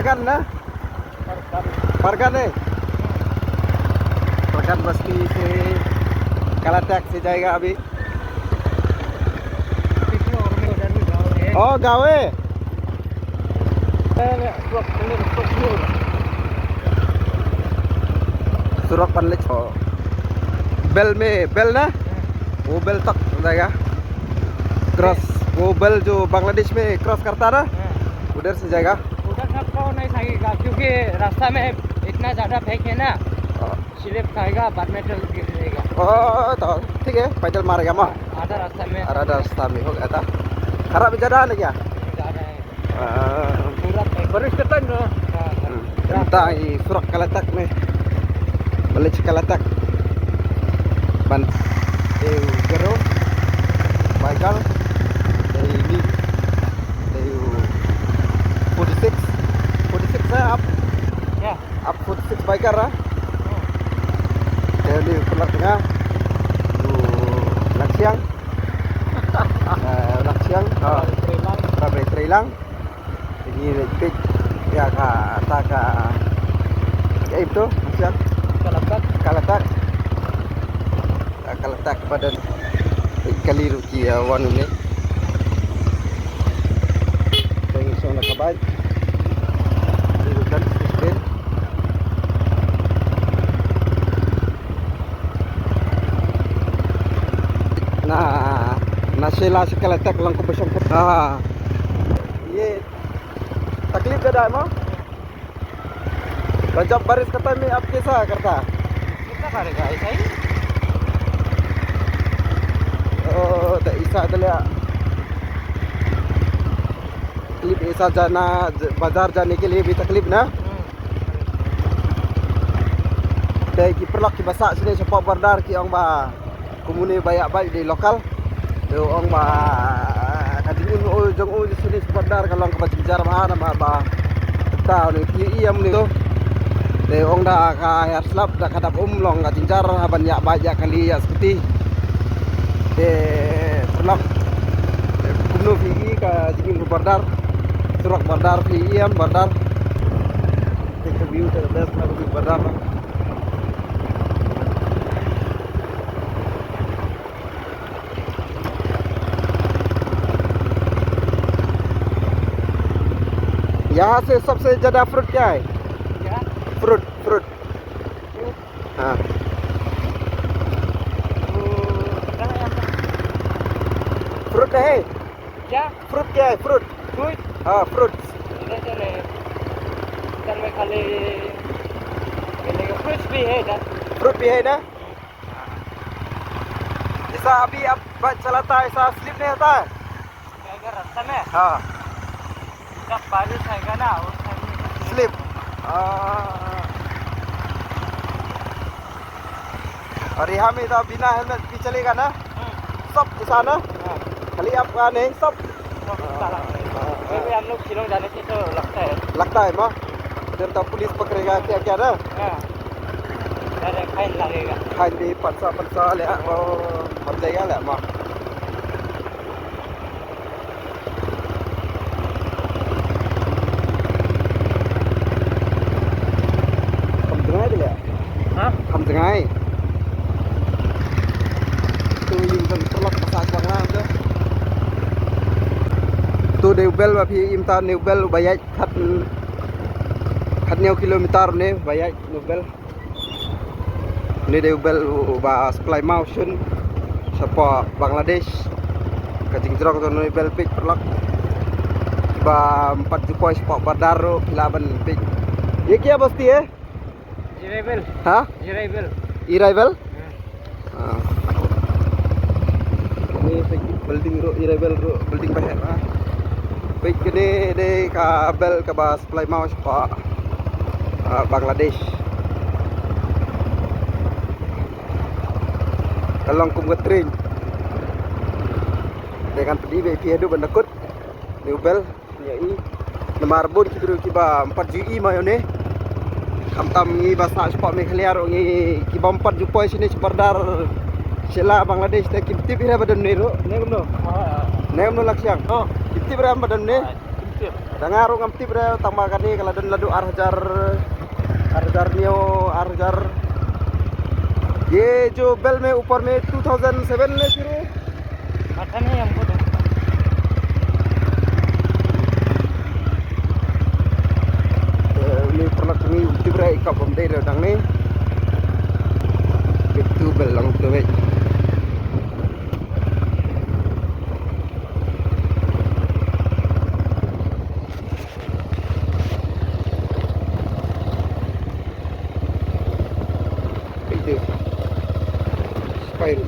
परगन ना, परगन है, परगन बस्ती से कलाटक से जाएगा अभी। Oh gawe, Surat Panlich हो बेल में बेल ना, वो बेल तक जाएगा क्रॉस, वो बेल जो बांग्लादेश में क्रॉस करता ना, उधर से जाएगा। उधर सबको नहीं सकेगा क्योंकि रास्ता में इतना ज़्यादा फेंक है ना, स्लिप खाएगा, बाद में गिर जाएगा। तो ठीक है, पैदल मारेगा माँ। आधा रास्ता में हो गया था, खराब ज़्यादा है क्या? ज़्यादा है, पूरा बारिश का टाइम ना, entah Surat Kalatak में Malaysia Kalatak ban Gero Baikal dari 46 saya up 46 Baikal lah dari Pulau Tengah Laksiang sampai Trilang ini lebih ya kata ya itu Laksiang Kalatak badan kali ruki awan ini dengan sana kabar dirukan sistem naselah Kalatak langkau bersangkut ये तकलीफ ज़्यादा है माँ। जब बारिश का टाइम में आप कैसा करता है? कितना करेगा ऐसा ही? तो ऐसा चलिए तकलीफ ऐसा जाना बाजार जाने के लिए भी तकलीफ ना? Dari perlak ki basak sini cepat berdar ki orang ba komune bayak-bayak di lokal. Yo orang ba kadin ujung sini berdar kalau ke Banjar mana ba tahu ni ki iam ni tu. Để ông đã cả slap đã cả đập lòng cả chính ra ban nhạ bài dạ kali ya seperti để pulang kuno pigi ka jingin bardar surak bardar pigi am bardar take a view to the best of bardar यहाँ से सबसे ज्यादा फ्रूट क्या है? फ्रूट हाँ फ्रूट है क्या? फ्रूट क्या है? फ्रूट हाँ फ्रूट इधर में खाली फ्रूट भी है ना? ऐसा अभी आप बाइक चलाता है ऐसा स्लिप नहीं होता है? रास्ता में हाँ जब बारिश आएगा ना उस टाइम स्लिप और यहाँ में तो बिना हेलमेट भी चलेगा ना? सब ऐसा ना? खाली आपका नहीं सब हम लोग शिलोंग जाने से तो लगता है माँ फिर तो पुलिस पकड़ेगा क्या क्या ना? फाइन लगेगा, फाइन भी 500 ले फट जाएगा ले माँ। Không từng ai tôi nhìn dần lọc pasal Quảng Nam chứ tôi đều bel và phi im ta đều bel bayar khát nhiều kilometer này bayar đều bel này đều bel và supply motion support Bangladesh kacing jerong tu này bel page perlak và 4 juta support badar laban page ये क्या बस्ती है? Arrival. हाँ? Arrival? Ini building Arrival building banyak lah. Baik ini de kabel ke bawah supply mouse Pak Bangladesh. Kalau kum ngetring dengan pedih dia hidup bendakut Newbel nyai nomor bon kidru kiba 4 GE mayone Kamtam ni bahasa sport Meghalaya ro ni kiba 4 jupoi sini sebardar Sela Bangladesh te kimti bira badan ni ro negno Laksiang Kimti bira badan ni tip. Dengar ngam tip dah tambahkan ni kalau dan ladu arjar nio arjar ये जो बेल में ऊपर में 2007 में शुरू पता नहीं हमको तो ini pernah kami tip dah ikap benda dah dang ni itu bel lang tu weh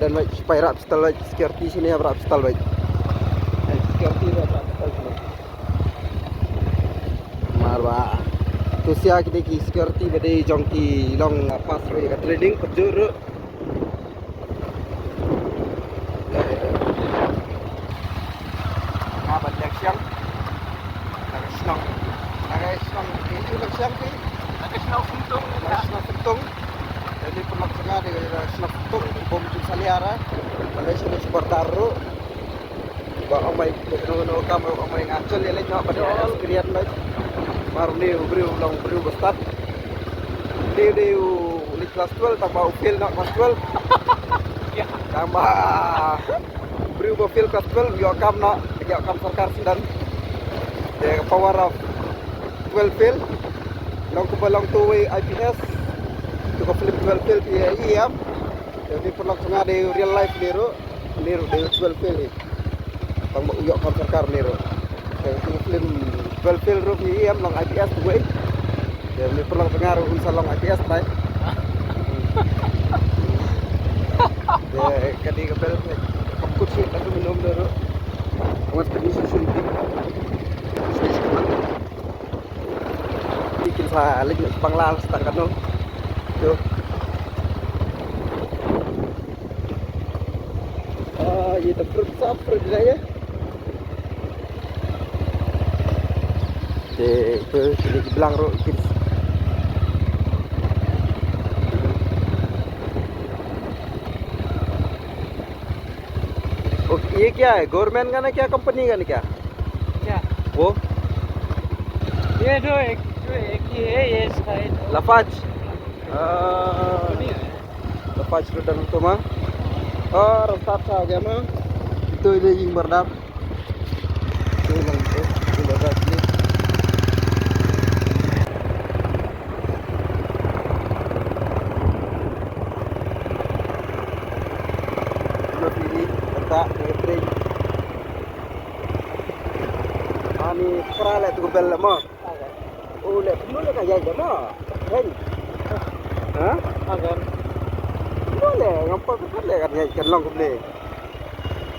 dan baik supaya rap style baik security sini ya rap style baik security rap style sini marwa tu sia kita ki security bade jongki long pas re ka trading pejur apa dak siang agak senang itu dak siang pi agak senang jadi pernah sengaja dengan snap tung bom tu saliara pada sini sepertaru bawa mai no kamu mai ngacol ya lek pada sekalian baik baru ni beri ulang beri bestat dia di kelas 12 tambah upil nak kelas 12 ya tambah beri upil kelas 12 yo kam nak yo kam sarkar sindan the power of 12 pil long to belong to IPS to film 12 film IAM jadi pernah sengaja di real life niru di 12 film ni bang uyok kam sarkar niru jadi film 12 film ru IAM long IPS tu jadi pernah sengaja unsur long IPS baik ya kadi kabel kemput sih aku minum niru awas kondisi suntik bikin saya lagi panglang setangkan no tuh ये तो फ्रूट साफ फ्रूट है ये sedikit bilang ro kids okay ये क्या है गवर्नमेंट का ना क्या कंपनी का ना क्या वो ये जो एक ही है ये इसका है Lafarge Lafarge sudah itu mah restat saja mah itu ini yang berdap ini bang itu berdap ini ini letak elektrik ini peralatan itu bel mah oh lek dulu lek aja mah hey hah agar boleh ngapak kan lek kan ikan long ni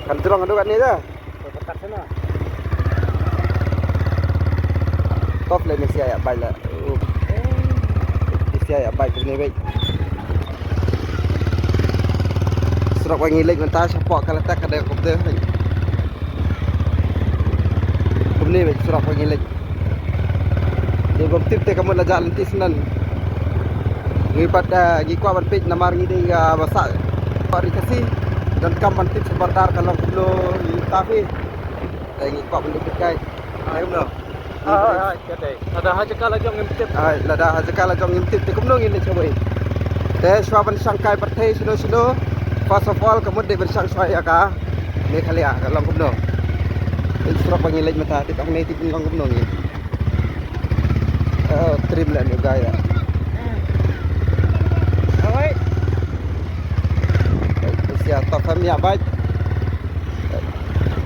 kan terang ada kat ni dah dekat sana top le mesti ayak baik lah mesti ayak baik ni baik surat wangi lek mentah siapa kalau tak ada komputer ni baik surat wangi lek dia bertip te kamu nak jalan ti senan ngipat ngikwa ban page namar ngi dei masak parikasi dan kam ban tip sebentar kalau perlu tapi ngikwa ban tip kai ai no kedai ada haja kala jong ngintip lada haja kala jong ngintip te kumno ngin coba te swaban sangkai partai sino first of all kamu de bersang swaya ka ni khalia kalau kumno isra pangilaj mata ti kang nei ti kumno kumno ngi trim lah ni gaya oi sia top family baik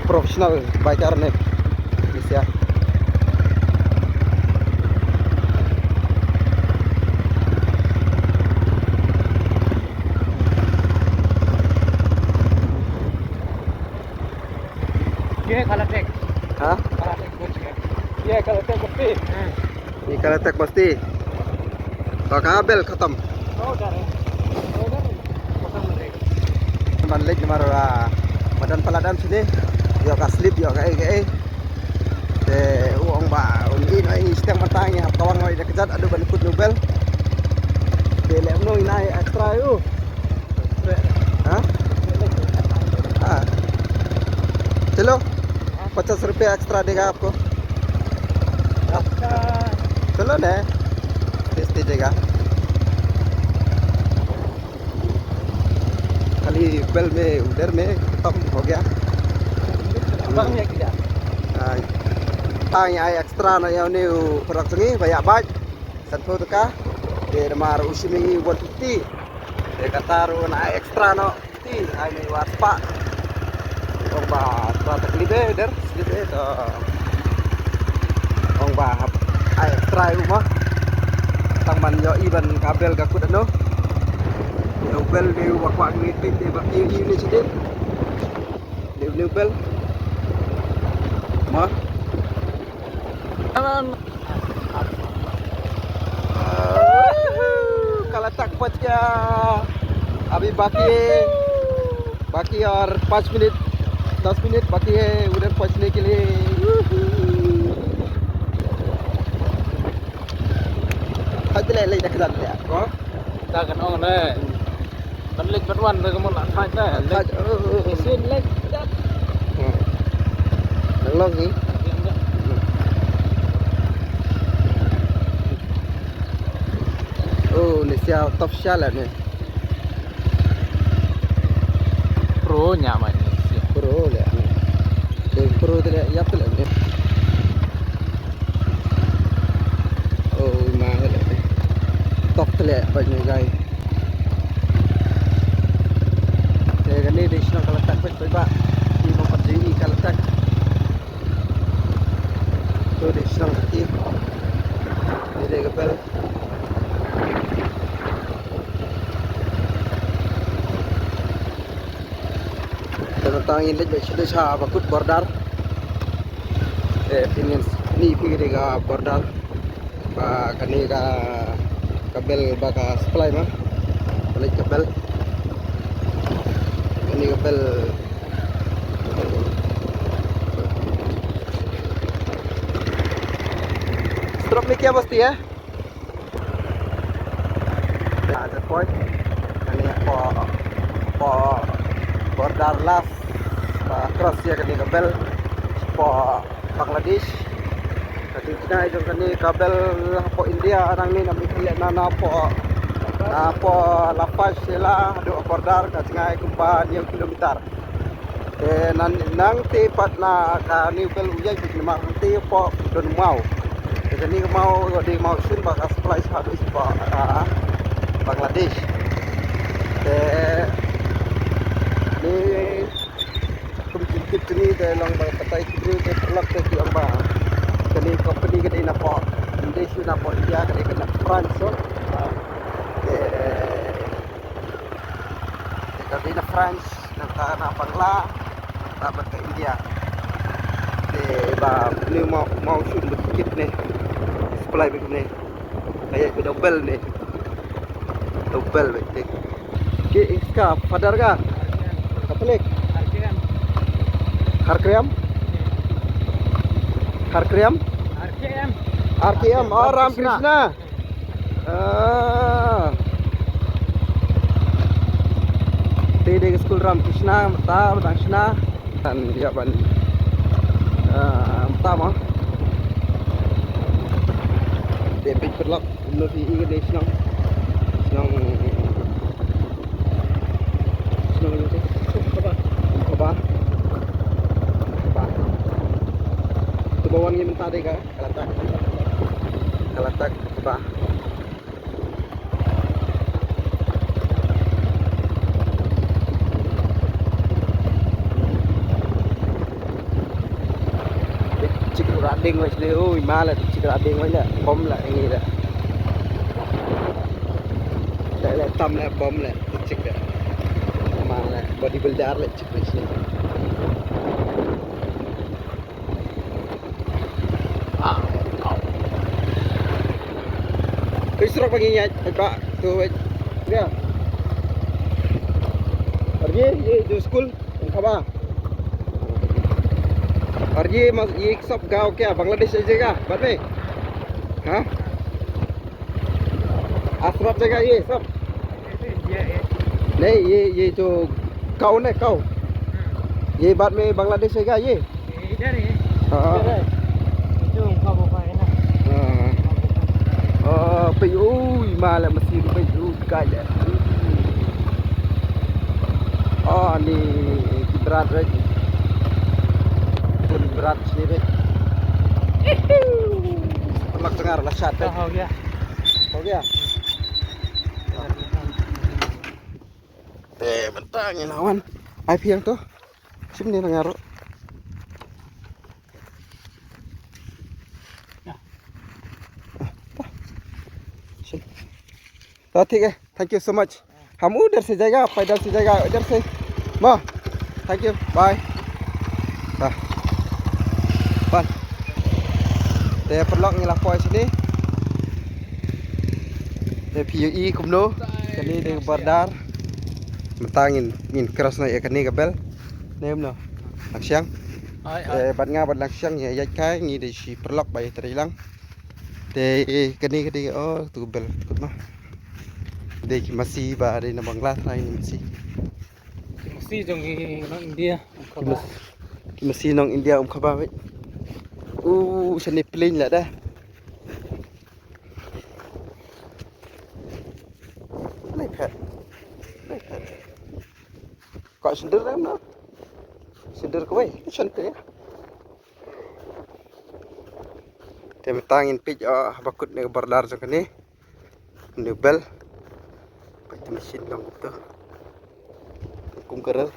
profesional biker ni sia ये Kalatek ha Kalatek kuch ये Kalatek pasti ni Kalatek pasti तो kabel khatam udah खत्म हो जाएगा balik mara badan paladan sini yo ka slip yo ka te uang ba undi no ini setiap matang ya kawang oi dekat adu ban ikut nobel de le no inai extra yo ha चलो 50 रुपया एक्स्ट्रा देगा आपको रास्ता चलो ना टेस्टी जगह खाली बेल में उधर में खत्म हो गया bang ya kita. tang yang ekstra na yang ni produk ni banyak banget satu teka de mar usimi 150 de kataru na ekstra no ti ai ni waspa ong ba produk libe der libe to ong ba ai ekstra rumah tang man yo iban kabel gakut no yo bel de wakwa ni pin de baki ni sedit de new bel ma kalau tak kuat ya अभी बाकी और 5 मिनट 10 मिनट बाकी है उधर पहुंचने के लिए ले ले dak dan ya ko Ta kan on le. Kan lek ban le kamu nak thai le. Lek sin lek dat. long ni oh ni sia top shot lah ni Pro nyaman ni. pro le de pro de ya tu le oh ma le top tu le banyak guys kan ni di sini kalau tak baik pak di nomor ini kalau tak tu di sini nanti ini kapal tentang ini sudah sah bakut border opinion ni pikir ga border kani ga kabel baka supply mah balik kabel ini kabel stroke में क्या बस्ती है ada point ini po border last cross ya kani kabel po Bangladesh jadi kita itu kani kabel po India orang ni nak lihat nana po lapas sila do border kacingai kumpa dia kilometer nang tepat na kani kabel ujai di nanti po don mau jadi mau sun bakal supply habis po Bangladesh ni kumpulan ni dalam patai kiri ke pelak ke yang bah kini company ke ina po Indonesia na po India ke kena France so ke ina France na Bangla dapat ke India ba ni mau sun sedikit ni supply begini kayak double ni double betul ke iska padar ka katelik Harkriam RKM oh Ram Krishna Tede school Ram Krishna mata Krishna dan dia ban pertama dia perlak lebih ini senang apa tu bawaan ni minta dega kalatak apa cik rading wes dia oi malah cik rading wes lah bom lah ini dah saya tam lah bom lah cik dah malah bodybuilder lah cik wes ni Kisrok paginya Pak tu dia ये जो स्कूल खबा और ये सब गांव क्या बांग्लादेश जगह बाद में हाँ आसपास जगह ये सब नहीं ये जो गाँव है गाँव ये बाद में बांग्लादेश जगह ये इधर है हाँ जो उनका बोपा है ना ไปมาแล้วมาซีไปใกล้แล้วนี่berat right berat sini deh perlak dengar lah shot हो गया हो गया mentangin lawan ai piang tuh sini dengar तो ठीक है थैंक यू सो मच हम उधर से जाएगा पैदल से जाएगा इधर से माँ thank you bye Pan để perlok ngilah poi sini để PUI kumno kani de bardar mentangin ngin keras naik kani kabel nem no langsang bat nga bat langsang ya yai kai ngi de si perlok bai terilang de kani oh tu kabel kut mah de masih ba de na bangla thai ni masih jong nang India masih nong India khabar wei seni plane lah dah. Naik. Kau sender dah mana? Sender kau wei, cantik. Tem tangin pij bakut ni bardar macam ni. Nubel. Pakai mesin dong tu. Kum keral.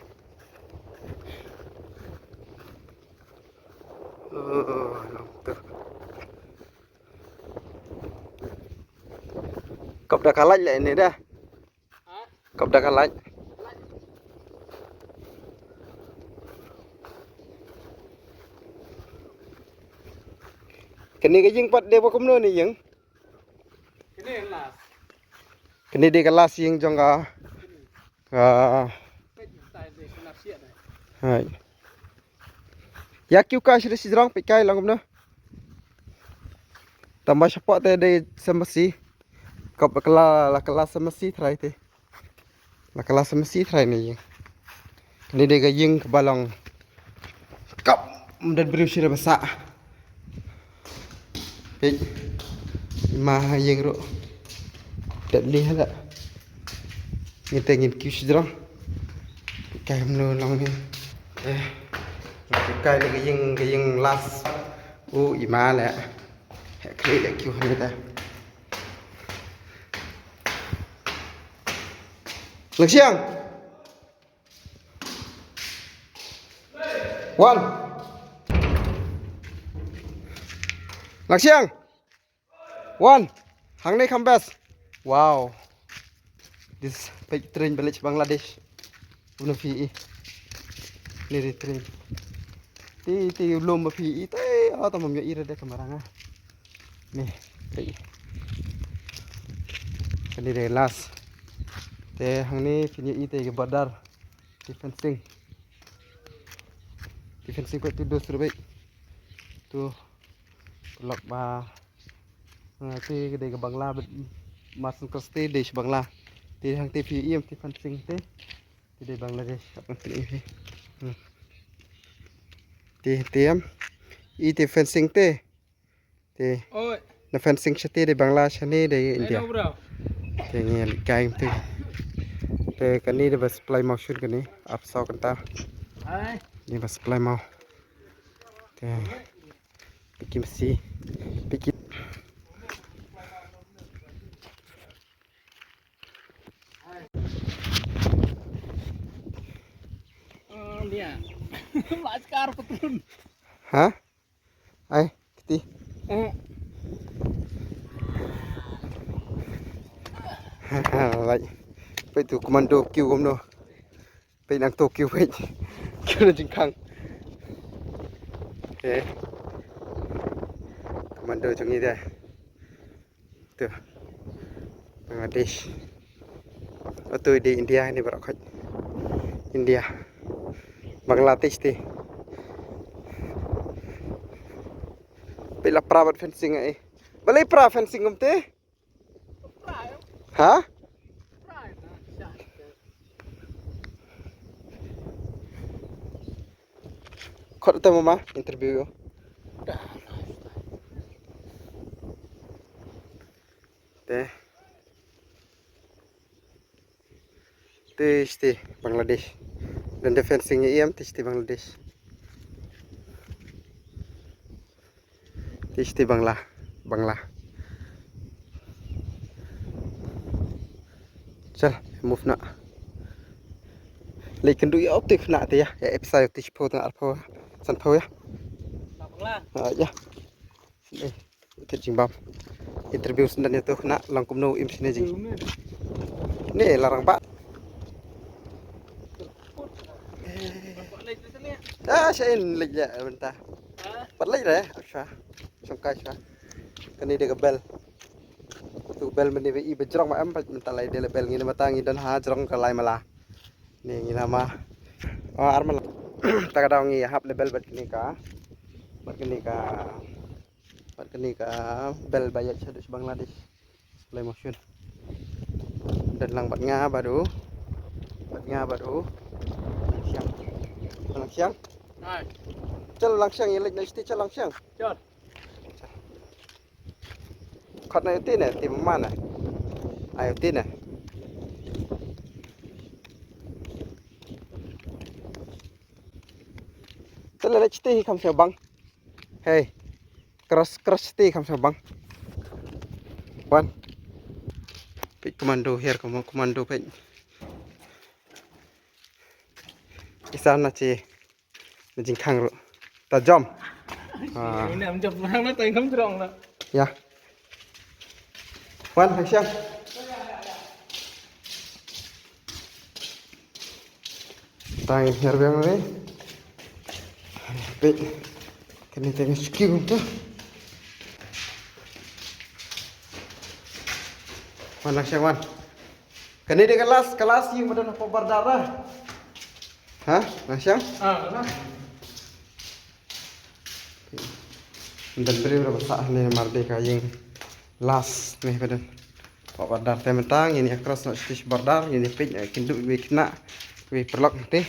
Cọc đã cá lạnh lại này đây. Cọc đã cá lạnh. Cái này cái gì bắt đều có nơi này những. Cái này để cái last yang trong hai. Ya kêu ca sudah si rong pikai lang kumno. Tambah cepat teh dari semasi. Kau la kelas semasi try teh. La kelas semasi try ni. Ni dia gayung ke balong. Kap dan beri sudah besar. Hei. Mah yang ro. Tak boleh tak. Ni tengin kau si rong. Pikai kumno lang ni. Cái là cái dừng last ima lẹ cái để kêu người ta lực xiang one lực xiang one hàng này come best wow this big train village Bangladesh udah fi ini train ti belum berpi itu atau memang ira deh kemarangan nih ini deh last teh hang ni punya ite ke badar defensing kau tu dos terbaik tu pelak ba ti deh ke Bangla masuk ke stay deh Bangla ti hang ti punya defensing teh ti deh Bangladesh apa pilih Tiam, itu fencing te, na fencing siya di Bangladesh ni di India. Tinggal kain te, kani di bas supply mau shoot kani, apsau kanta, di bas supply mau, bikin si, bikin. Dia. Laskar petrun. Hah? Ay, kiti. Lại. Vậy tụ commando kêu không đâu. Vậy đang tổ kêu vậy. Kêu là chính khang. Ok. Commando trong như thế. Tuh. Bangladesh. Ở tôi đi India này bảo khách. India. Bangladesh ti. Pila private fencing ai. Balai pra fencing um te? Ha? Kau tu mama interview yo. te te Bangladesh dan defensing IM te Bangladesh te Bangla चल move na लेकिन दुई optik na te ya episode te chpo ta alpha san pho ya ya te jingbam interview sendan itu na langkum no im sini jing ni larang ba shain lek ya bentar pat lek re asha songkai sha kani de bel tu bel meni i bejrong ma am pat bentar lai de bel ngini matangi dan ha jrong ka lai mala ni ngina ma armal ta kadang ngi hap lebel bat kini ka bel bayat sadus Bangladesh supply motion dan lang bat nga baru lang siang chal lang siang yelik na sti chal lang siang Chal. khot na tin ne tim mana ayo tin ne chal le sti kam sa bang hey cross sti kam sa bang wan pik komando here komando pik isana chi jing khang ro ta jom Ini am jom nang nó tay không tròn nữa. ya wan hang siang tang her bang ni pik kini tengah skill tu wan hang siang wan kini di kelas yang badan apa berdarah hah hang siang Đó. dan beri berapa saat ni merdeka yang last ni badan pak bardar tementang ini cross nak stitch bardar ini page kindu we kena we perlok nanti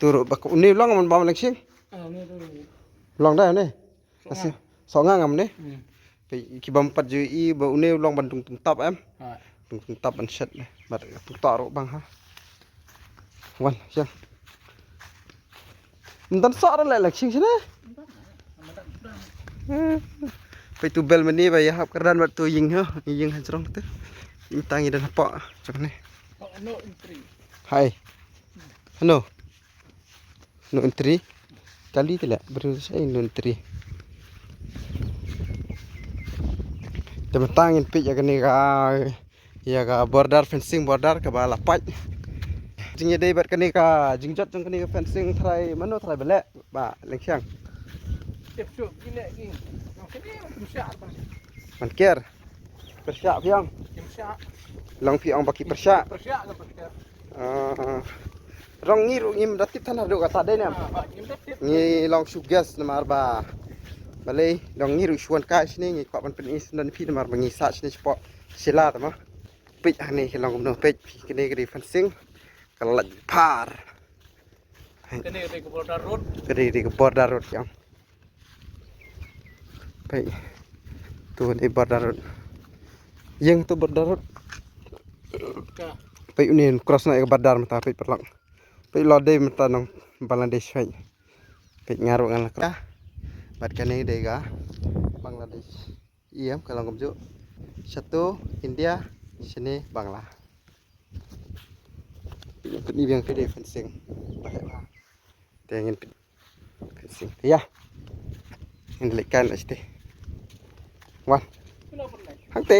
turut bak uni long man bam langsing Ini tu. long dah ni asih songa ngam ni Hmm. pe kibam 4 ju i ba uni long ban tung tap em Rồi. tung tap ban set ni bar tung ta ro bang ha wan siang Mentan sok dah langsing siniไปtu bel meni ba ya hap keran bat tu ying ha ying ha jrong tu imtangi dan apa macam ni No entry. hai no entry kali tu lah baru saya no entry tementangin pik ya kini ka border fencing border ka bala pai jingnya dei bat kini ka jingjat jong kini fencing trai mano trai belek ba lengsiang Tiếp tục đi lại đi. Nó cái này cũng xả mà. man ker persyak piang Cũng xả. long piang baki persyak Xả là phải. rong ngiru ngim datip tanah do kata dei nam Nhưng đất tiếp. ngi long sugas namar ba balai long ngiru suan kai sini ngi kwa ban pen is dan pi namar bangi sa sini spot sila tama pik ani long no pik kini kiri fencing kalaj par Cái này thì cũng đã rốt. kiri di border road yang pik tu di border road yang tu border road Cả. pik ni cross naik ke border mata pik perlang pik lode mata nang Bangladesh pik ngaruh ngan lah bat kani dega Bangladesh iya kalau ngomjo satu India sini Bangla ini yang pede fencing tengin fencing ya ini lekan este wan Cái nào phần này. hang te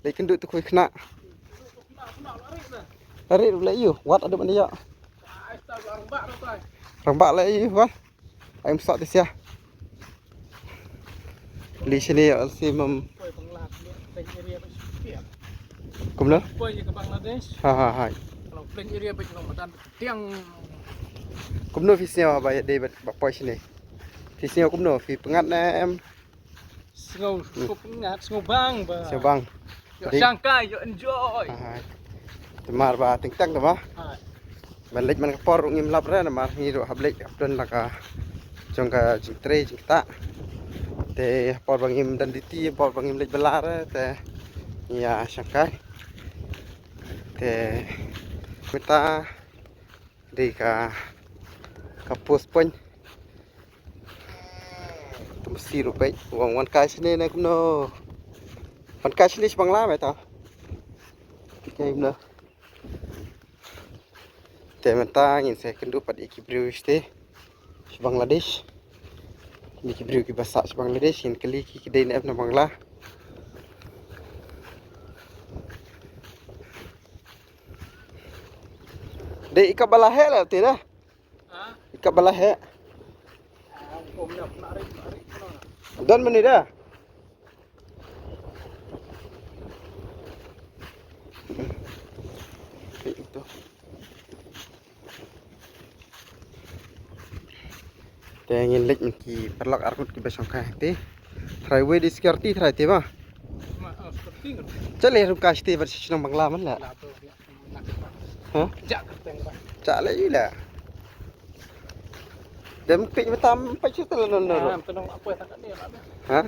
lekan duk tu koi kena lari le yu wat ada mana ya Ai tao lang bạ đâu tay. rambak le yu wan em sok ti sia li sini si mem Quay bằng lạt nữa. Đánh area bên phía. kum lo Quay như cái Bangladesh. ha Kalau đánh area bên nó mà đang tiếng. kum no fisio ba de ba poi sini fisio kum no fi pengat na em Ngầu cục ngạt ngầu bang bà. sia bang Yo sang kai yo enjoy. temar ba ting tang ba Hai. balik man kapor ngim lap ra na mar ni ro hablik apdan la ka jong ka jing tre jing ta te por bangim dan diti por bangim lek belar te Ya Shanghai. Te kita di ka post point. Mesti rupai uang wan kai sini nak no. Wan kai sini sebangla mai tau. Kayak mana? Te menta ngin saya kendu pad ikibru ste. Bangladesh. Ini kibru ki bahasa Bangladesh in kali ki kedai ni apna Bangla. Dek ikat balah he lah tu dah. Ha? Ikat balah he. Kom nak narik. Dan mana dah? Itu. Tengin lek ki perlak arkut ki besong kai te. Try way di security try te ba. Seperti kan? Chale ru ka ste versi nang Bangla man la. Ha? Jak keteng ba. Chale ju la. Dem pik matam pa chu tala non no. Tenang apa tak ni lah. Ha?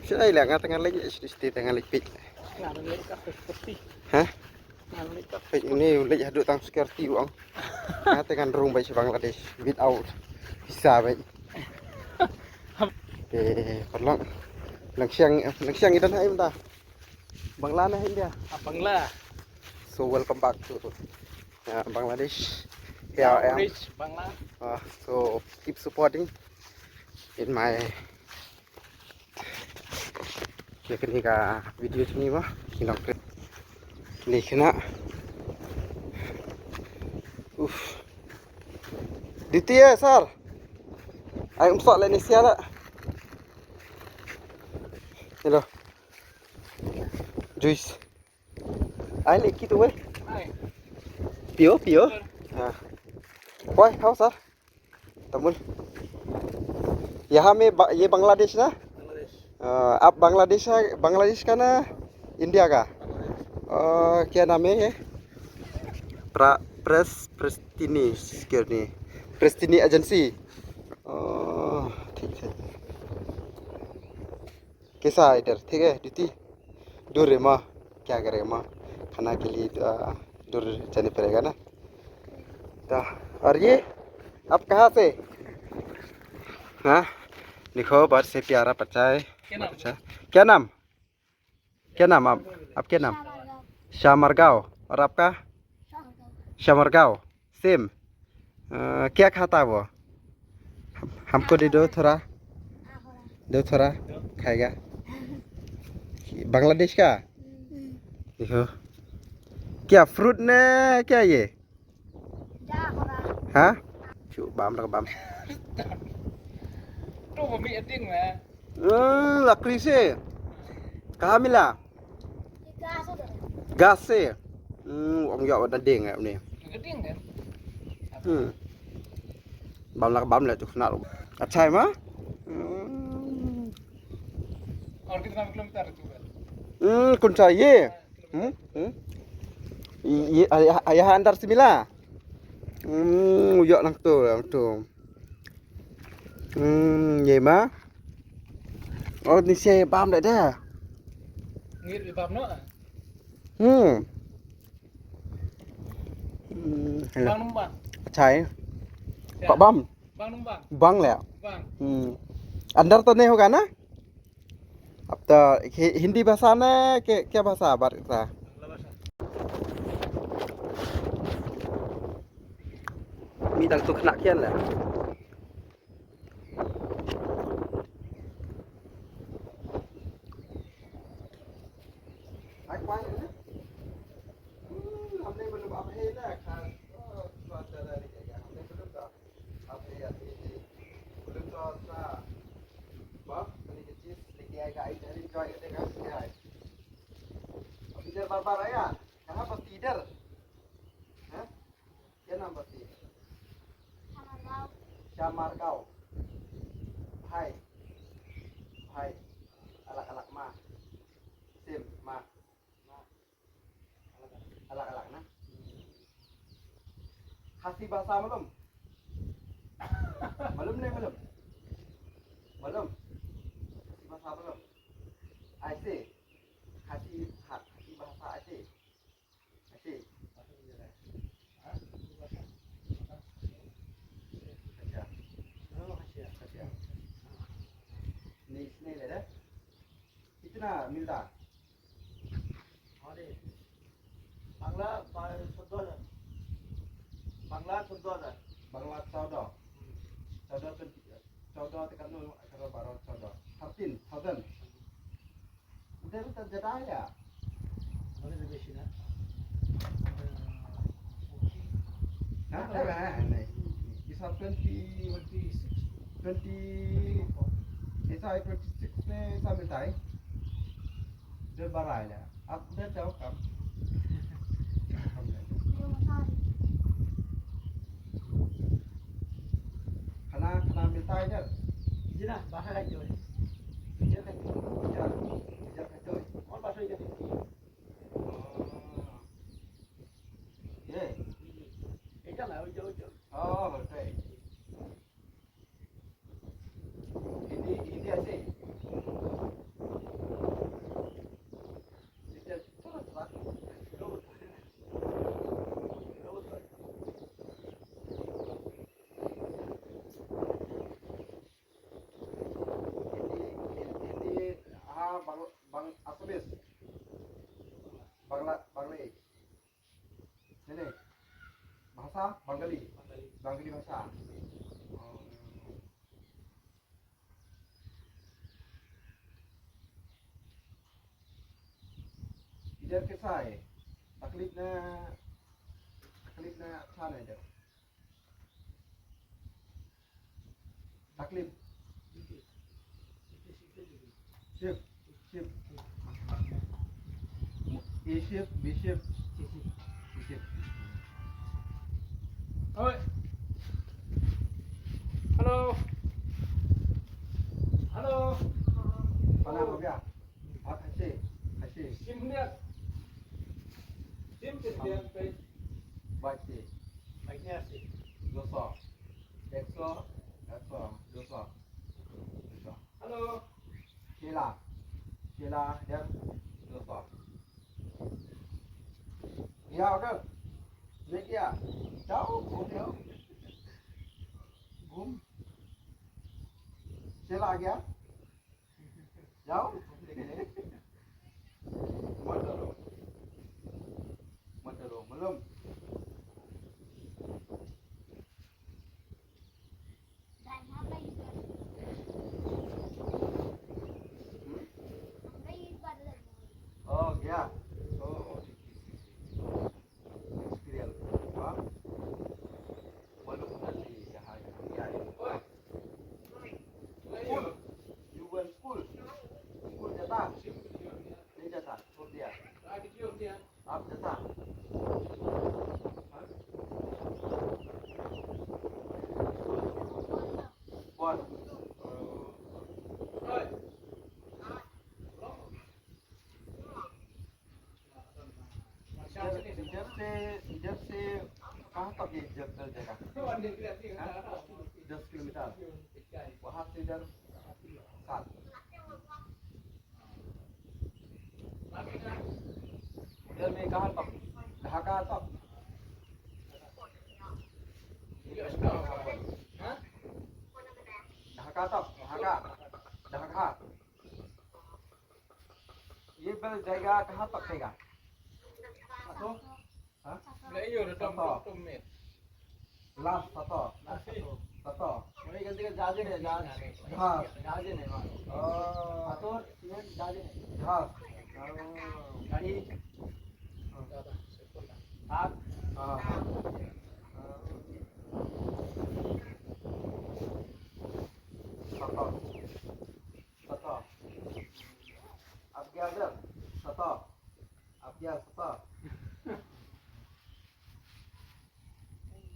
Sila ila nga tengah lek ste tengah lek pik. Ngan ni ka seperti. Ha? Ngan ni ka. Pik ni lek haduk tang security uang. Nga tengah rung bai Bangladesh without visa bai. Perlak. Langsang idan hai benda. Bangla na India. Abang lah. So welcome back to Bangladesh. Here I am. Rich Bangla. So keep supporting in my kini ka video ni mah kinong ni kena. Ditia sir. Ay umsak la ni siala. Hello. Juice. Ai lek kitu weh. Hai. Pio. हाँ कोई खाओ सर तमुल यहाँ में ये बांग्लादेश ना आप बांग्लादेश का ना इंडिया का क्या नाम है ये प्रेस्टिनी एजेंसी ठीक है कैसा है इधर ठीक है ड्यूटी दूर है माँ क्या करेगा माँ खाना के लिए दूर जाने पड़ेगा ना और ये आप कहाँ से? हाँ लिखो बहुत से प्यारा बच्चा है। अच्छा क्या नाम आप क्या नाम? शामरगांव। और आपका? शामरगांव सेम। क्या खाता है वो? हमको दे दो थोड़ा खाएगा। बांग्लादेश का देखो क्या फ्रूट ने क्या ये? Hah? Cuk bam dah bam. Tu bumi eding mah. Lakri se. Kah mila? Gas se. Ông dọ đã đèn này nè. Eding kan? Bam lại chục nạo. Achai ma? और कितना किलोमीटर है तू? Kun ye. Ye ayah andar semila. Uyok lang tu. Vậy mà. Ni xe bam lại đấy. Ngir di bab no. Bang numbang. Chạy. Pak bam. Bang numbang. Bang lẹ. Bang. अंदर तो नहीं होगा ना? अब तो हिंदी भाषा में क्या भाषा बात करता है? Mi đang tu kena kian lah. हमने बोलो अब है ना खास स्वाद ज़्यादा रहेगा हमने बोलो तो अब है या बोलो तो सा बाप कल की चीज़ लेके आएगा इधर एंजॉय करेगा क्या है अब इधर बार आया कहाँ बस्ती इधर हैं क्या नाम बस्ती Shamargaon Hai alak ma sim ma alak na Hasi bahasa belum Hasi bahasa belum I see कितना मिलता? अरे बांग्ला 14,000 बांग्ला 14,000 Bangla 14. 14 tekan 0 karo 12 14. 13,000. Udah lu terjadi ya? अरे तो बेशी ना Hah? Nah, इसका 20 ऐसा 26 में ऐसा मिलता है इधर बारह है आप उधर जाओ कब खाना खाना मिलता है इधर जी ना बाहर आके बोले इधर इधर खाते हो और बाहर ही करते ये এটা না ওই যে oh okay ini asyik इधर थोड़ा थोड़ा ini bang Asabis Bangla ini bahasa Bengali bahasa इधर कैसा है तकलीफना अच्छा नहीं इधर तकलीफ shift A shift B shift C shift ओए हेलो हेलो खाना हो गया आप खाइए सिम लिया सिम किस लिया पे baca baiknya sih 200 200 hello Sheila dan 200 ya udah naik ya jauh boom Sheila ya jauh Mataro belum oh ya oh experience apa belum nanti ya ya ओए school you went school jatah ini jatah school dia आगे क्यों दिया आप jatah Buat ओए इधर से कहाँ तक ये जगह 10 किलोमीटर वहाँ से इधर 7 इधर में कहाँ तक ढाका तक ढाका तक ढाका ये जगह कहाँ तक है तो हाँ नहीं हो रहा तुम में लास्ट सतो Mereka ganti kan jazz nih jazz nih mas atau ini jazz nih जहाज गाड़ी आग सतो अब क्या इधर सतो अब क्या सतो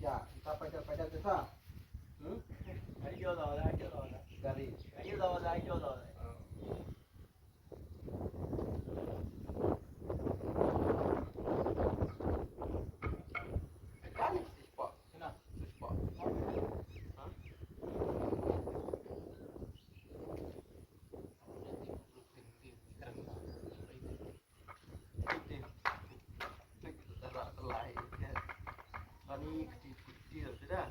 क्या kita pedal ke sana गाड़ी क्यों दवा dari गाड़ी क्यों दवा kali cepat Kenapa? cepat Hah? Terlalu Tadi kecil sudah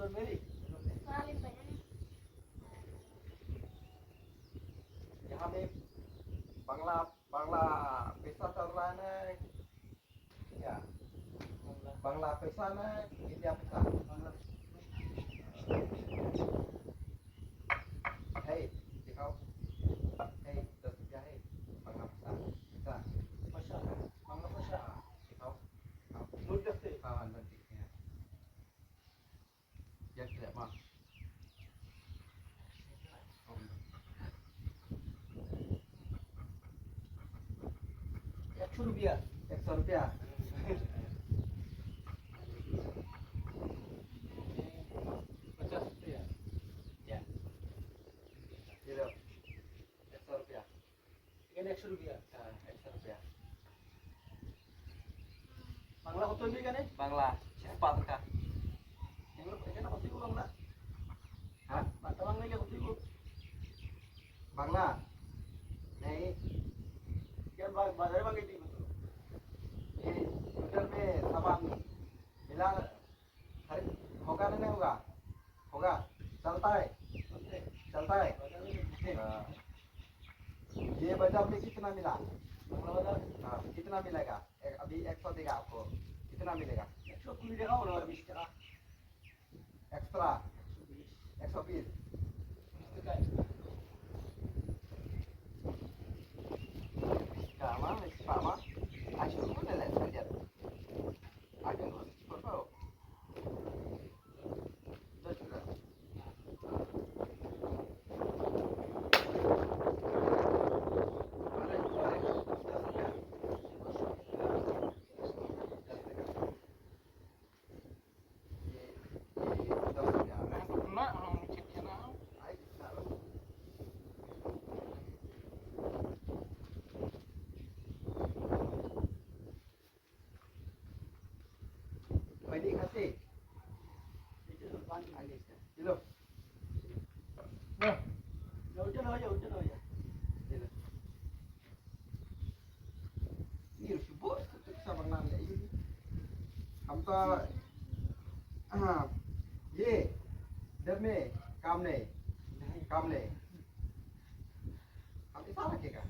Tuan Mary. यहाँ में बांग्ला बांग्ला पैसा चल रहा है ना क्या बांग्ला पैसा ना इंडिया पैसा है दिखाओ है 10 रुपया है बांग्ला पैसा पैसा बांग्ला पैसा दिखाओ नोट देखते हाँ नोट देखते हैं ये क्या माँ ₹100 ₹100 ₹50 ya ये लो ₹100 ini ₹100 हाँ ₹100 बांग्ला होतो मी का नाही Bangla cepat kah yang lu pakai apa sih Bangla हाँ बांग्ला बांग्ला क्या होती है बांग्ला नहीं क्या बाजार में गई थी ये ट्विटर में सामान मिला खरीद होगा नहीं होगा होगा चलता है हाँ। ये बाजार में कितना मिला बांग्ला बाजार हाँ कितना मिलेगा अभी 100 देगा आपको कितना मिलेगा 120 টাকা और 20 টাকা एक्स्ट्रा 120 Kama, sama, asyik pun dah saja. Ada tu, cepat tau. Dah juga. Ini kasih. Itu. Nah, udah aja. Ini. Ini subuh sama nanda ini. हमको हाँ ये डर में काम नहीं हम ऐसा रखेगा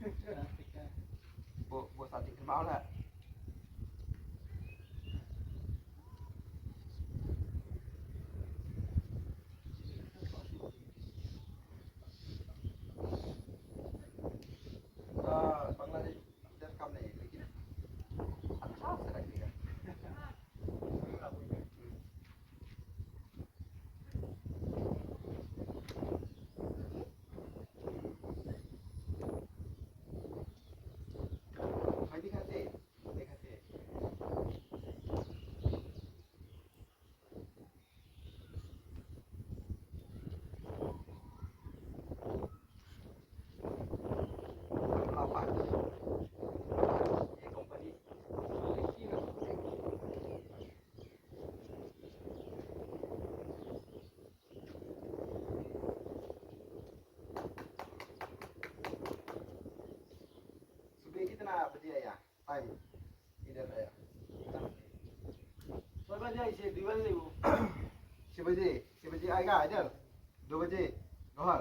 वो साथी करवाओ ना बांग्लादेश डर काम नहीं लेकिन अच्छा से रखेगा कितना बजे आया टाइम इधर आया तो बजे से 2 बजे वो 6 बजे आएगा इधर 2 बजे दोहर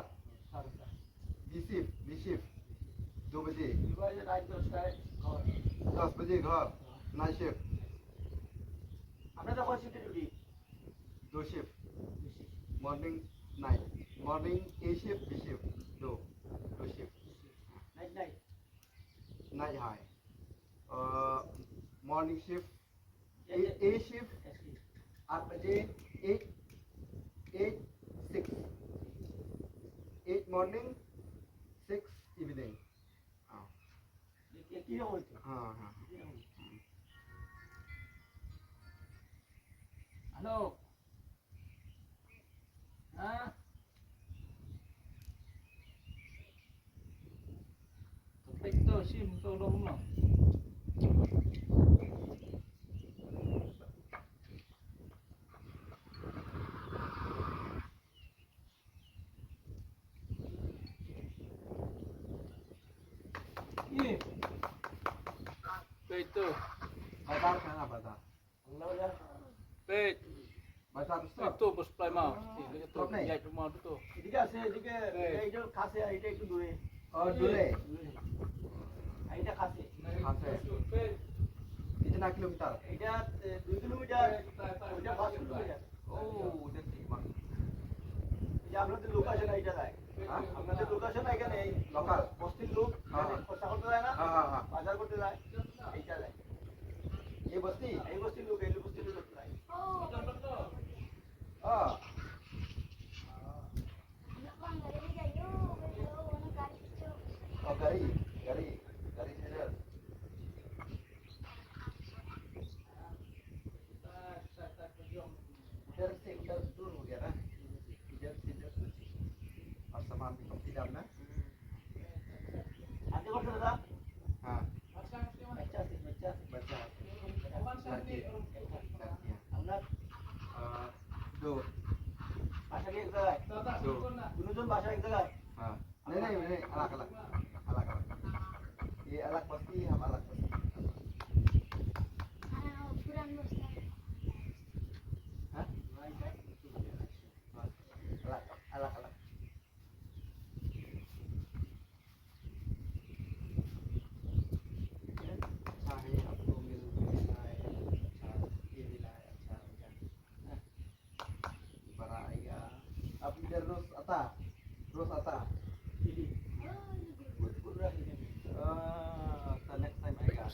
बीसिफ 2 बजे 2 बजे रात को स्टार्ट और 10 बजे घर नाइट शिफ्ट আমরা তো কষ্ট duty 2 shift morning night morning A shift B shift 2 shift night night हाई मॉर्निंग शिफ्ट ए शिफ्ट 8 बजे 8 मॉर्निंग 6 इवनिंग हाँ ये क्या होता है हाँ हाँ हेलो हाँ perfecto sim tolong no ये perfecto बाजार खाना बाजार Pet. Bahasa Arab. Itu bos play mau. Itu Stop nih. ya rumah itu. এদিকে আছে এদিকে এইটা কাছে এইটা একটু দূরে Oh, dure. এইটা কাছে Khase. Itna kilometer. এইটা 2 কিলোমিটার ওইটা 5 কিলোমিটার Oh, udah ঠিক bang. এই যে আপনাদের লোকেশন এইটা যায় Hah? আপনাদের লোকেশন এখানে এই Lokal. বস্তির লোক হ্যাঁ। এখানে খরচা করতে যায় না Ah. বাজার করতে যায় এইটা যায় Ini pasti. এই বস্তির লোক এই বস্তির লোক করতে যায় Ah. Oh, gari saja. Udah sih, udah dulu ya nah. Tidak. Pas sama pick up tidak nah. আনতে পারছো দাদা Ah, বাচ্চা আছে বাচ্চা আছে baca. Lagi. Lagi. আপনার Do. বাসা কি এক জায়গায় Do. দুজন বাসা এক জায়গায় Ah. Ini, alak. Iya, alak pasti, alak pasti. Hah? Alak. Sahi atau mil inilah acara. Para iya. Api terus ata. দিদি পুরা দিদি The next time I got.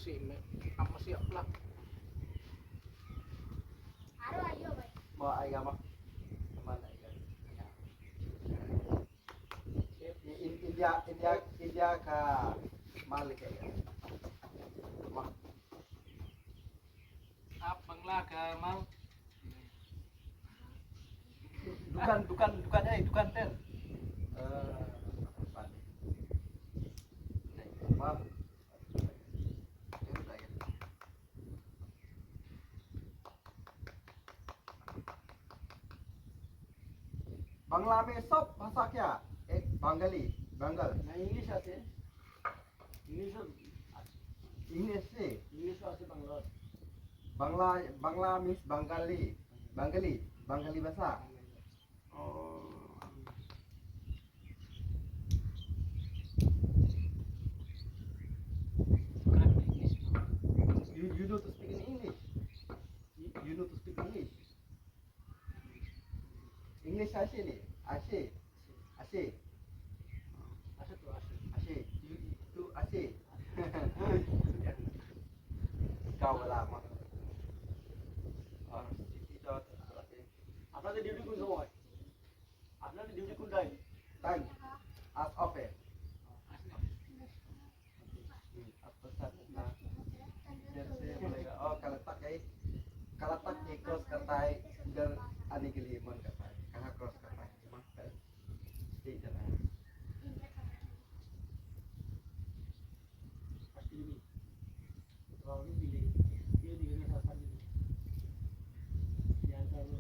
Masih plak. Mau I got Mana I got. India ka Malik ya. Bangla ke Mal. Dukan ten. Maaf. Bangla में सब भाषा क्या एक बंगाली बंगाल না ইংলিশ আছে इंग्लिश से ইংলিশও আছে বাংলা আছে। बांग्ला means बंगाली भाषा you know to speak in English you know to speak English English ashe ni ashe আছে তো আছে ashe you ashe kau lama और सिटी डॉट আপনাদের ডিউটি কোন সময় আপনাদের ডিউটি কোন টাইম टाइम as off है अब pesat ना जैसे बोलेगा oh kalau tak ये क्रॉस करता है इधर आने के लिए मन करता है कहाँ क्रॉस करता है मन पर स्टे जाना है ফার্স্ট ডিউটি তো আমি দিলে দিয়ে দিলে না ফার্স্ট ডিউটি ধ্যান করবো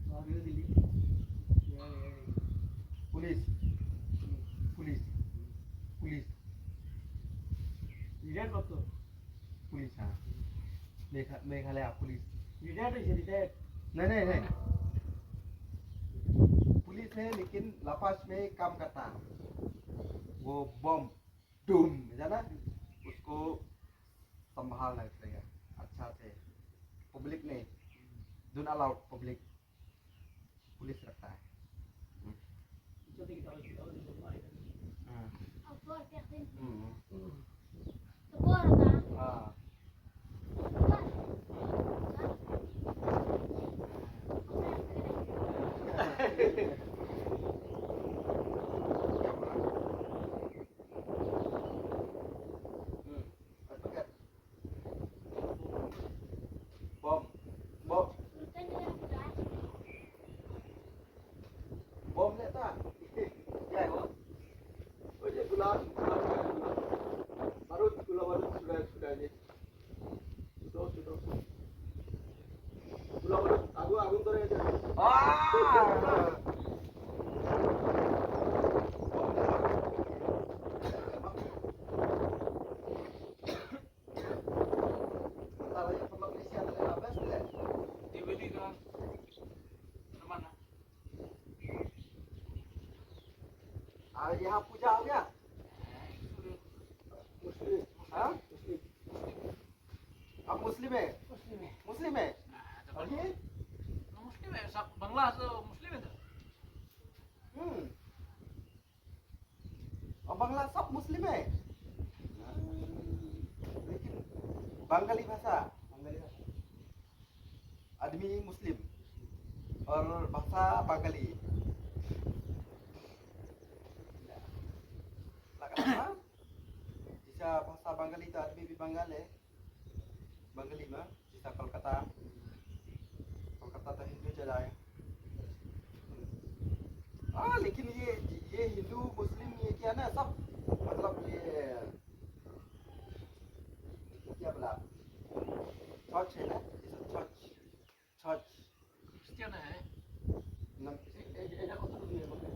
তো আমি দিলি पुलिस রিটায়ার করতো पुलिस हाँ मेघालय पुलिस রিটায়ার হয়েছে রিটায়ার नहीं पुलिस है लेकिन लापाश में काम करता वो बम डूम जाना उसको संभालना पड़ेगा अच्छा से पब्लिक नहीं डोंट अलाउड पब्लिक पुलिस रखता है যদি কি তাহলে তো মারি हाँ bom लेता क्या है वो ওই যে গুলাব বারুদ সুড়ায় যে ছোট গুলাব আগুন ধরে গেছে Kalau yang perlu Malaysia adalah best deh. यहाँ पूजा हो गया मुस्लिम हाँ मुस्लिम आप मुस्लिम है मुस्लिम है मुस्लिम है और ये मुस्लिम है सब बांग्ला से मुस्लिम है और बांग्ला सब मुस्लिम है लेकिन बंगाली भाषा आदमी मुस्लिम और भाषा बंगाली लगा था जैसा भाषा बंगाली तो आदमी भी बंगाल है बंगाली में जैसा कोलकाता कोलकाता तो हिंदू चला है हाँ लेकिन ये हिंदू मुस्लिम ये क्या ना सब मतलब ये क्या बोला चर्च है ना ये सब चर्च चर्च क्रिश्चियन है এটা কত দিয়ে বলতে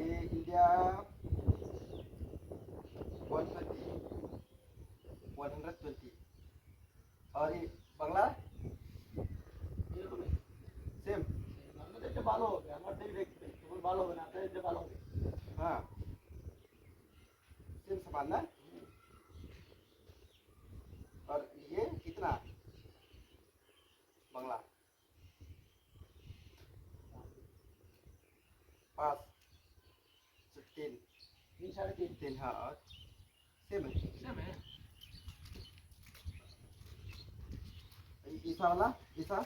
ये इंडिया 120 और ये बांग्ला এরকম सेम আমাদের এটা ভালো হবে আমার দেখতে তোমার ভালো হবে না আপনাদের এটা ভালো হবে हाँ सेम समान ना और ये कितना बांग्ला 5 16 3 3.5 3 हाँ और सेम है सेम है ईसा वाला ईसा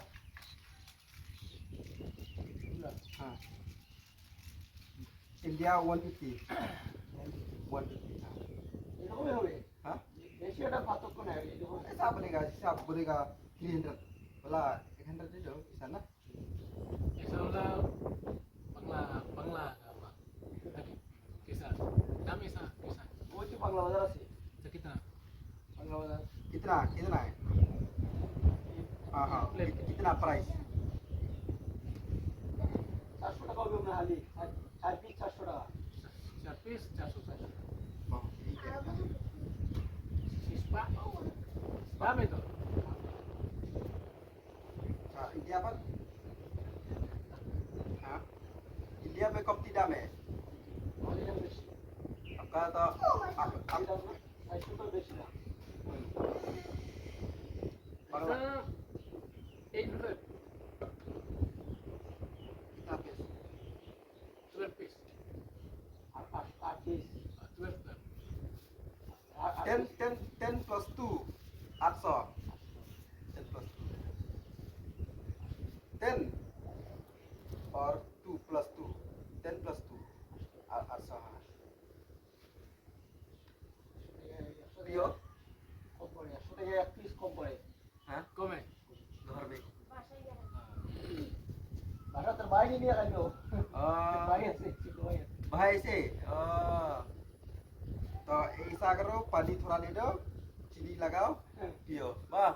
हाँ इंडिया 150 हाँ এরকমই হবে हाँ বেশি একটা পার্থক্য নাই এরকম ऐसा बनेगा जैसे आप बोलेगा 300 बोला 100 दे दो ईसा ना ऐसा वाला बांग्ला बांग्ला का apa कैसा नाम ऐसा कैसा ওই যে বাংলা বাজার আছে तो कितना বাংলা বাজার कितना कितना है हाँ हाँ कितना प्राइस 400 টাকা হবে না হালি 4 পিস 400 টাকা 4 पीस 400 हाँ, ठीक है स्पा स्पा में तो अच्छा इंडिया पर हाँ इंडिया में कम दाम है আমাদের দাম বেশি आपका तो आप এই দাম না 400 টাকা বেশি না बांग्ला 800 कितना पीस 12 पीस আর 8 পিস 12 10 plus 2 800 10 plus 2 10 और 2 plus 2 10 plus 2 800 हाँ प्रियो কম পড়ে 100 টাকা এক পিস কম পড়ে हाँ कम है घर में বাসা তোর বাইরে নিয়ে খাইলো आ, ভাই আছে ছোট ভাই আছে भाई से तो ऐसा करो पानी थोड़ा ले दो चीनी लगाओ पियो वाह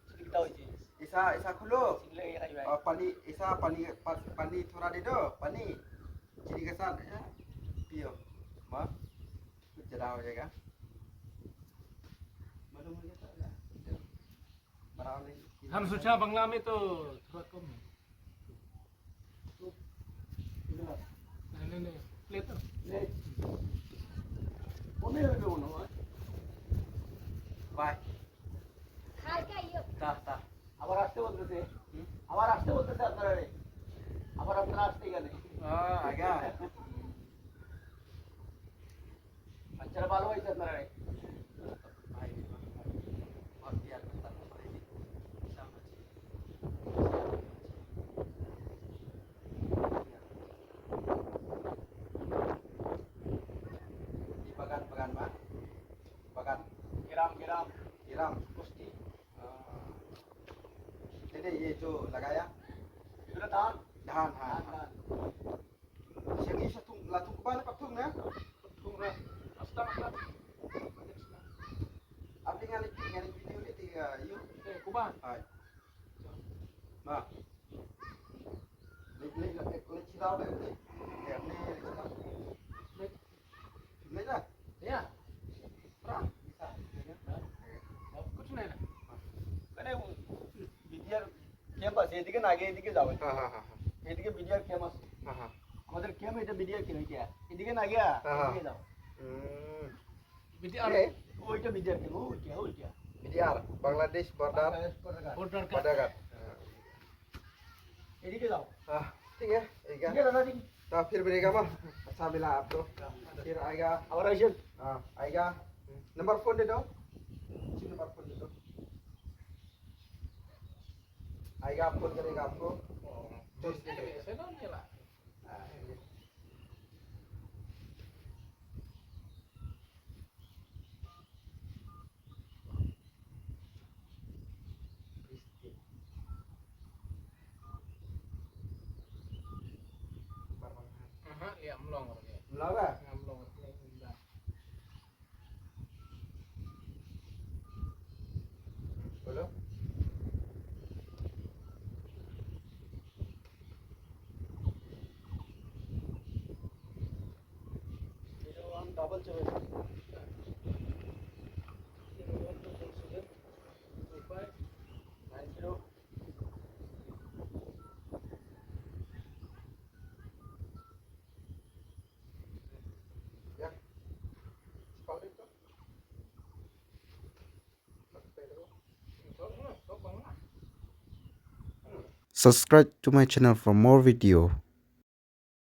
চিকিৎসা হয়েছে ऐसा ऐसा खोलो চিকিৎসা লেগে খাই ভাই और पानी ऐसा पानी थोड़ा दे दो पानी चीनी के साथ पियो वाह कुछ ज़्यादा हो जाएगा मालूम हो जाता है बनाओ नहीं हम सोचा बांग्ला में तो थोड़ा कम है नहीं प्लेट तो কমে হবে মনে হয় बाय ता ता আবার আসতে বলতেছে আবার আসতে বলতেছে আপনারা আবার আপনারা আসতে গেলে आ गया বাচ্চারা ভালো হয়েছে আপনারা भाई और यार बता भाई शाबाश di bagan mah bagan গ্রাম গ্রাম Iram বস্তি jadi ये जो लगाया এগুলো ধান धान ধান हाँ ধান yang ini satu latung kepala patung ya थोड़ा अस्ता मतलब abdi ngali video ni tiga yuk कुबान hai nah le chirau deh ni ni chirau ni dah या perang bisa कुछ नहीं ना মানে বিডিআর ক্যাম্প আছে এদিকে না আগে এদিকে যাবে ha ha ha এদিকে বিডিআর ক্যাম্প আছে ha ha আমাদের কেমন এটা বিডিআর কেন এটা এদিকে না গিয়া হ্যাঁ। এদিকে যাও BTR ওইটা বিডিআর কেন ওইটা BDR Bangladesh border border का border guard এদিকে যাও ठीक है ठीक ঠিক है আছে দাদা तो फिर मिलेगा बा अच्छा मिला आपको फिर आएगा আবার আইসেন हाँ आएगा नंबर फोन दे दो नंबर फोन दे दो आएगा फोन करेगा आपको ऐसे ना मिला ya melong orangnya लगा melong orangnya बोलो ডাবল চলে ya call itu subscribe to my channel for more video.